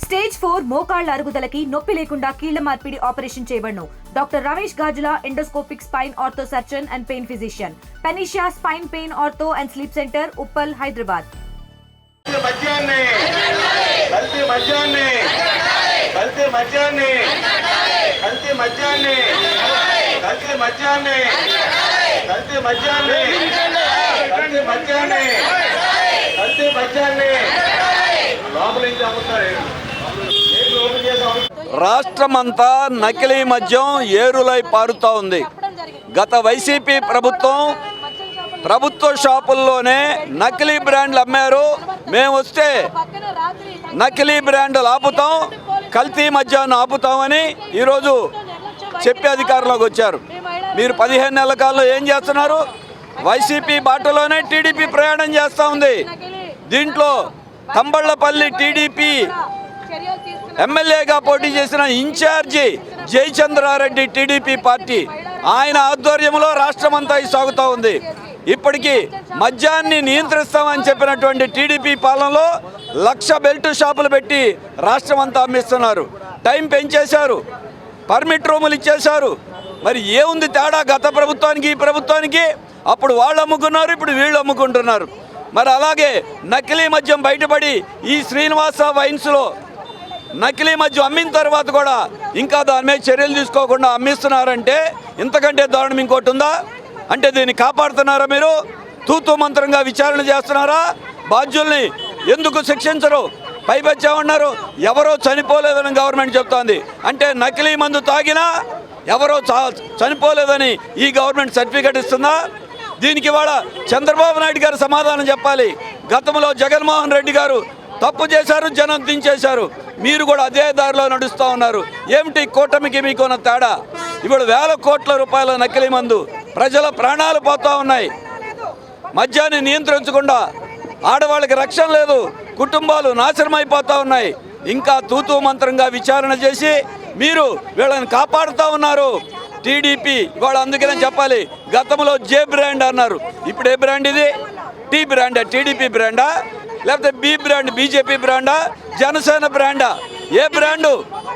Stage 4 మోకాళ్ల అరుగుదలకి నొప్పి లేకుండా కీళ్ల మార్పిడి ఆపరేషన్ చేయబడును. Doctor Ramesh Gajula, endoscopic spine ortho surgeon and pain physician, Panacea spine pain ortho and sleep centre, Uppal, Hyderabad. రాష్ట్రమంతా నకిలీ మద్యం ఏరులై పారుతూ ఉంది. గత వైసీపీ ప్రభుత్వ షాపుల్లోనే నకిలీ బ్రాండ్లు అమ్మారు. మేము వస్తే నకిలీ బ్రాండ్లు ఆపుతాం, కల్తీ మద్యాన్ని ఆపుతామని ఈరోజు చెప్పే అధికారంలోకి వచ్చారు. మీరు 15 నెలల కాలంలో ఏం చేస్తున్నారు? వైసీపీ బాటలోనే టీడీపీ ప్రయాణం చేస్తూ ఉంది. దీంట్లో తంబళ్లపల్లి టీడీపీ ఎమ్మెల్యేగా పోటీ చేసిన ఇన్ఛార్జి జయచంద్రారెడ్డి టీడీపీ పార్టీ, ఆయన ఆధ్వర్యంలో రాష్ట్రమంతా సాగుతూ ఉంది. ఇప్పటికీ మద్యాన్ని నియంత్రిస్తామని చెప్పినటువంటి టీడీపీ పాలనలో 1,00,000 బెల్ట్ షాపులు పెట్టి రాష్ట్రమంతా అమ్మిస్తున్నారు. టైం పెంచేశారు, పర్మిట్ రూములు ఇచ్చేశారు. మరి ఏముంది తేడా గత ప్రభుత్వానికి ఈ ప్రభుత్వానికి? అప్పుడు వాళ్ళు అమ్ముకున్నారు, ఇప్పుడు వీళ్ళు అమ్ముకుంటున్నారు. మరి అలాగే నకిలీ మద్యం బయటపడి ఈ శ్రీనివాస వైన్స్లో నకిలీ మద్యం అమ్మిన తర్వాత కూడా ఇంకా దాని మీద చర్యలు తీసుకోకుండా అమ్మిస్తున్నారంటే ఇంతకంటే దారుణం ఇంకోటి ఉందా? అంటే దీన్ని కాపాడుతున్నారా మీరు? తూతూ మంత్రంగా విచారణ చేస్తున్నారా? బాధ్యుల్ని ఎందుకు శిక్షించరు? పైపెచ్చామన్నారు, ఎవరో చనిపోలేదని గవర్నమెంట్ చెప్తోంది. అంటే నకిలీ మందు తాగినా ఎవరో చనిపోలేదని ఈ గవర్నమెంట్ సర్టిఫికేట్ ఇస్తుందా? దీనికి ఇవాళ చంద్రబాబు నాయుడు గారు సమాధానం చెప్పాలి. గతంలో జగన్మోహన్ రెడ్డి గారు తప్పు చేశారు, జనం దించేశారు. మీరు కూడా అదే దారిలో నడుస్తూ ఉన్నారు. ఏమిటి కూటమికి మీకున్న తేడా? ఇప్పుడు 1,000 కోట్ల రూపాయల నకిలీ మందు, ప్రజల ప్రాణాలు పోతూ ఉన్నాయి. మద్యాన్ని నియంత్రించకుండా ఆడవాళ్ళకి రక్షణ లేదు, కుటుంబాలు నాశనం అయిపోతూ ఉన్నాయి. ఇంకా తూతూ మంత్రంగా విచారణ చేసి మీరు వీళ్ళని కాపాడుతూ ఉన్నారు. టీడీపీ వాళ్ళు అందుకనే చెప్పాలి, గతంలో జే బ్రాండ్ అన్నారు, ఇప్పుడు ఏ బ్రాండ్ ఇది? టీ బ్రాండా? టీడీపీ బ్రాండా? లేకపోతే బి బ్రాండ్ బీజేపీ బ్రాండా? జనసేన బ్రాండా? ఏ బ్రాండు?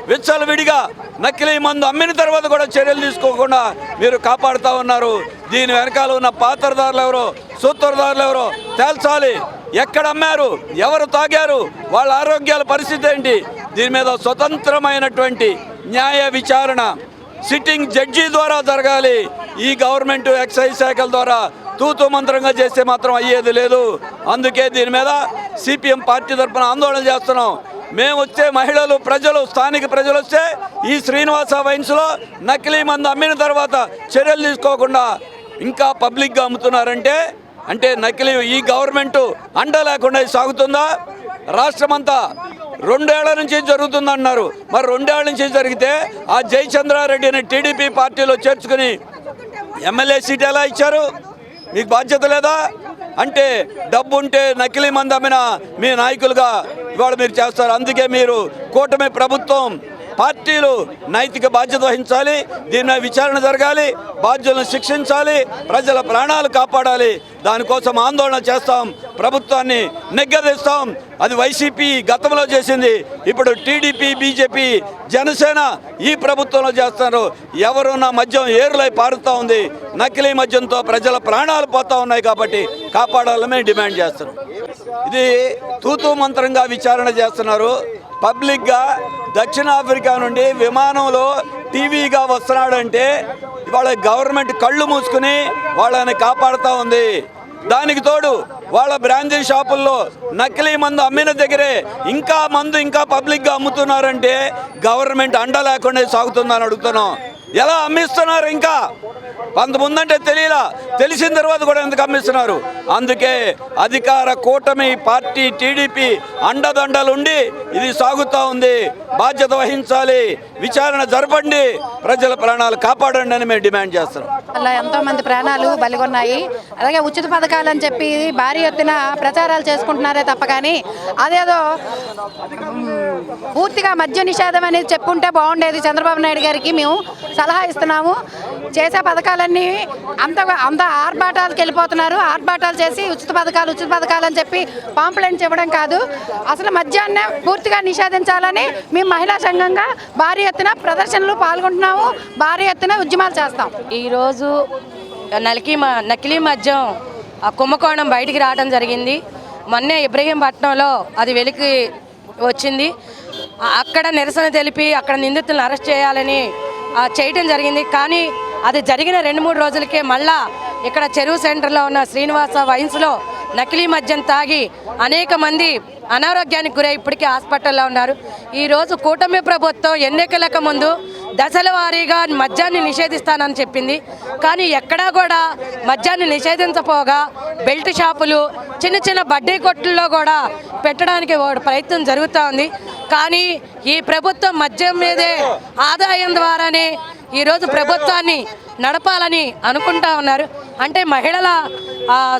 విచ్చలవిడిగా నకిలీ మందు అమ్మిన తర్వాత కూడా చర్యలు తీసుకోకుండా మీరు కాపాడుతూ ఉన్నారు. దీని వెనకాల ఉన్న పాత్రదారులు ఎవరో, సూత్రధారులు ఎవరో తేల్చాలి. ఎక్కడ అమ్మారు, ఎవరు తాగారు, వాళ్ళ ఆరోగ్యాల పరిస్థితి ఏంటి? దీని మీద స్వతంత్రమైనటువంటి న్యాయ విచారణ సిట్టింగ్ జడ్జి ద్వారా జరగాలి. ఈ గవర్నమెంట్ ఎక్సైజ్ శాఖల ద్వారా తూతూ మంత్రంగా చేస్తే మాత్రం అయ్యేది లేదు. అందుకే దీని మీద సిపిఎం పార్టీ తరఫున ఆందోళన చేస్తున్నాం. మేము వస్తే మహిళలు, ప్రజలు, స్థానిక ప్రజలు వస్తే ఈ శ్రీనివాస వైన్స్లో నకిలీ మందు అమ్మిన తర్వాత చర్యలు తీసుకోకుండా ఇంకా పబ్లిక్గా అమ్ముతున్నారంటే అంటే నకిలీ ఈ గవర్నమెంట్ అండ లేకుండా సాగుతుందా? రాష్ట్రమంతా 2 ఏళ్ల నుంచి జరుగుతుందన్నారు. మరి 2 ఏళ్ల నుంచి జరిగితే ఆ జయచంద్రారెడ్డిని టీడీపీ పార్టీలో చేర్చుకుని ఎమ్మెల్యే సీట్ ఎలా ఇచ్చారు? మీకు బాధ్యత లేదా? అంటే డబ్బు ఉంటే నకిలీ మందు అమ్మిన మీ నాయకులుగా ఇవాళ మీరు చేస్తారు. అందుకే మీరు కూటమి ప్రభుత్వం, పార్టీలు నైతిక బాధ్యత వహించాలి. దీని విచారణ జరగాలి, బాధ్యులను శిక్షించాలి, ప్రజల ప్రాణాలు కాపాడాలి. దానికోసం ఆందోళన చేస్తాం, ప్రభుత్వాన్ని నిగ్గదీస్తాం. అది వైసీపీ గతంలో చేసింది, ఇప్పుడు టీడీపీ, బీజేపీ, జనసేన ఈ ప్రభుత్వంలో చేస్తున్నారు. ఎవరున్న మద్యం ఏరులై పారుతూ ఉంది. నకిలీ మద్యంతో ప్రజల ప్రాణాలు పోతూ ఉన్నాయి కాబట్టి కాపాడాలని డిమాండ్ చేస్తున్నాం. ఇది తూతూ మంత్రంగా విచారణ చేస్తున్నారు. పబ్లిక్గా దక్షిణాఫ్రికా నుండి విమానంలో టీవీగా వస్తున్నాడంటే ఇవాళ గవర్నమెంట్ కళ్ళు మూసుకుని వాళ్ళని కాపాడుతూ ఉంది. దానికి తోడు వాళ్ళ బ్రాందీ షాపుల్లో నకిలీ మందు అమ్మిన దగ్గరే ఇంకా మందు ఇంకా పబ్లిక్గా అమ్ముతున్నారంటే గవర్నమెంట్ అండ లేకుండా సాగుతుందని అడుగుతున్నాం. ఎలా అమ్మిస్తున్నారు? ఇంకా కొంతమందంటే తెలియలా, తెలిసిన తర్వాత కూడా ఎందుకు అమ్మిస్తున్నారు? అందుకే అధికార కూటమి పార్టీ టీడీపీ అండదండలుండి ఇది సాగుతూ ఉంది. బాధ్యత వహించాలి, విచారణ జరపండి, ప్రజల ప్రాణాలు కాపాడండి అని మేము డిమాండ్ చేస్తున్నాం. అలా ఎంతోమంది ప్రాణాలు బలిగొన్నాయి. అలాగే ఉచిత పథకాలని చెప్పి భారీ ఎత్తున ప్రచారాలు చేసుకుంటున్నారే తప్ప కానీ అదేదో పూర్తిగా మద్య నిషేధం అనేది చెప్పుంటే బాగుండేది. చంద్రబాబు నాయుడు గారికి మేము సలహా ఇస్తున్నాము. చేసే పథకాలన్నీ అంత ఆర్భాటాలకు వెళ్ళిపోతున్నారు. ఆర్భాటాలు చేసి ఉచిత పథకాలు అని చెప్పి పాంప్లెంట్స్ ఇవ్వడం కాదు. అసలు మద్యాన్ని పూర్తిగా నిషేధించాలని మేము మహిళా సంఘంగా భారీ ఎత్తున ప్రదర్శనలు పాల్గొంటున్నాము, భారీ ఎత్తున ఉద్యమాలు చేస్తాం. ఈరోజు నకిలీ మద్యం కుంభకోణం బయటికి రావడం జరిగింది. మొన్నే ఇబ్రహీంపట్నంలో అది వెలికి వచ్చింది. అక్కడ నిరసన తెలిపి అక్కడ నిందితులను అరెస్ట్ చేయాలని చేయటం జరిగింది. కానీ అది జరిగిన 2-3 రోజులకే మళ్ళా ఇక్కడ చెరువు సెంటర్లో ఉన్న శ్రీనివాస వైన్స్లో నకిలీ మద్యం తాగి అనేక మంది అనారోగ్యానికి గురై ఇప్పటికీ హాస్పిటల్లో ఉన్నారు. ఈరోజు కూటమి ప్రభుత్వం ఎన్నికలకు ముందు దశల వారీగా మద్యాన్ని నిషేధిస్తానని చెప్పింది. కానీ ఎక్కడా కూడా మద్యాన్ని నిషేధించపోగా బెల్ట్ షాపులు, చిన్న బడ్డీ కొట్టుల్లో కూడా పెట్టడానికి ప్రయత్నం జరుగుతూ ఉంది. కానీ ఈ ప్రభుత్వం మద్యం మీదే ఆదాయం ద్వారానే ఈరోజు ప్రభుత్వాన్ని నడపాలని అనుకుంటా ఉన్నారు. అంటే మహిళల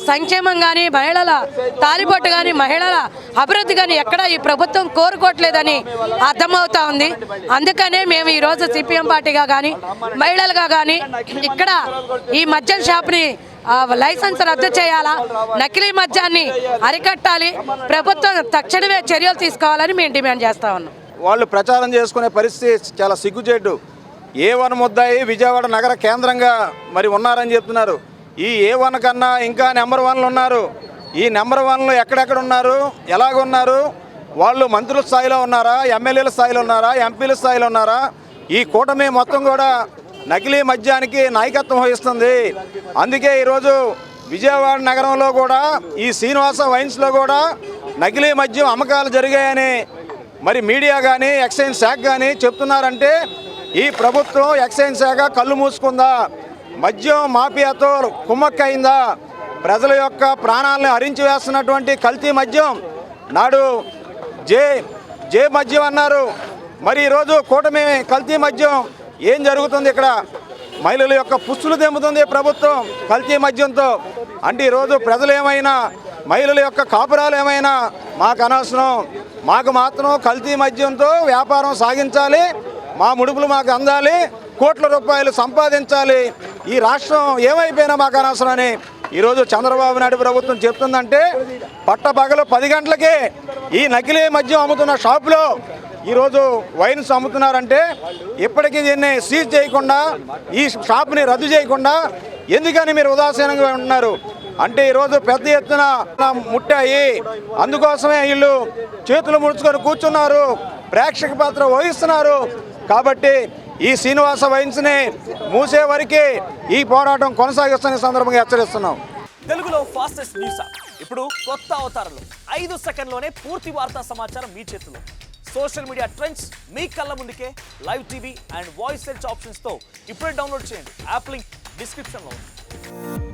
సంక్షేమం కానీ, మహిళల తాలిబొట్టు కానీ, మహిళల అభివృద్ధి కానీ ఎక్కడ ఈ ప్రభుత్వం కోరుకోవట్లేదని అర్థమవుతా ఉంది. అందుకనే మేము ఈరోజు సిపిఎం పార్టీగా కానీ, మహిళలుగా కానీ ఇక్కడ ఈ మద్యం షాప్ని లైసెన్స్ రద్దు చేయాలా, నకిలీ మద్యాన్ని అరికట్టాలి, ప్రభుత్వం తక్షణమే చర్యలు తీసుకోవాలని మేము డిమాండ్ చేస్తా ఉన్నాం. వాళ్ళు ప్రచారం చేసుకునే పరిస్థితి చాలా సిగ్గుచేటు. A1 ముద్దాయి విజయవాడ నగర కేంద్రంగా మరి ఉన్నారని చెప్తున్నారు. ఈ A1 కన్నా ఇంకా నెంబర్ 1లు ఉన్నారు. ఈ నెంబర్ 1లు ఎక్కడెక్కడ ఉన్నారు, ఎలాగున్నారు, వాళ్ళు మంత్రుల స్థాయిలో ఉన్నారా, ఎమ్మెల్యేల స్థాయిలో ఉన్నారా, ఎంపీల స్థాయిలో ఉన్నారా? ఈ కూటమి మొత్తం కూడా నకిలీ మద్యానికి నాయకత్వం వహిస్తుంది. అందుకే ఈరోజు విజయవాడ నగరంలో కూడా ఈ శ్రీనివాస వైన్స్లో కూడా నకిలీ మద్యం అమ్మకాలు జరిగాయని మరి మీడియా కానీ ఎక్సైజ్ శాఖ కానీ చెప్తున్నారంటే ఈ ప్రభుత్వం ఎక్సైజ్ శాఖ కళ్ళు మూసుకుందా, మద్యం మాఫియాతో కుమ్మక్కయిందా, ప్రజల యొక్క ప్రాణాలను హరించి వేస్తున్నటువంటి కల్తీ మద్యం నాడు జే మద్యం అన్నారు. మరి ఈరోజు కూటమి కల్తీ మద్యం ఏం జరుగుతుంది? ఇక్కడ మహిళల యొక్క పుస్తులు తెమ్ముతుంది ప్రభుత్వం కల్తీ మద్యంతో. అంటే ఈరోజు ప్రజలు ఏమైనా, మహిళల యొక్క కాపురాలు ఏమైనా మాకు అనవసరం, మాకు మాత్రం కల్తీ మద్యంతో వ్యాపారం సాగించాలి, మా ముడుపులు మాకు అందాలి, కోట్ల రూపాయలు సంపాదించాలి, ఈ రాష్ట్రం ఏమైపోయినా మాకు అనవసరం అని ఈరోజు చంద్రబాబు నాయుడు ప్రభుత్వం చెప్తుందంటే పట్టపగలు 10 గంటలకే ఈ నకిలీ మద్యం అమ్ముతున్న షాపులో ఈరోజు వైన్స్ అమ్ముతున్నారంటే ఇప్పటికీ దీన్ని సీజ్ చేయకుండా, ఈ షాప్ని రద్దు చేయకుండా ఎందుకని మీరు ఉదాసీనంగా ఉంటున్నారు? అంటే ఈరోజు పెద్ద ఎత్తున ముట్టాయి, అందుకోసమే వీళ్ళు చేతులు ముడుచుకొని కూర్చున్నారు, ప్రేక్షక పాత్ర వహిస్తున్నారు. కాబట్టి ఈ శ్రీనివాస వైన్స్ని మూసే వరకే ఈ పోరాటం కొనసాగిస్తున్న సందర్భంగా హెచ్చరిస్తున్నాం. తెలుగులో ఫాస్టెస్ట్ న్యూస్ యాప్ ఇప్పుడు కొత్త అవతారంలో 5 సెకండ్లోనే పూర్తి వార్తా సమాచారం మీ చేతిలో. సోషల్ మీడియా ట్రెండ్స్ మీ కళ్ళ ముందుకే live TV and voice search ఆప్షన్స్తో ఇప్పుడే డౌన్లోడ్ చేయండి. యాప్ లింక్ డిస్క్రిప్షన్లో ఉంది.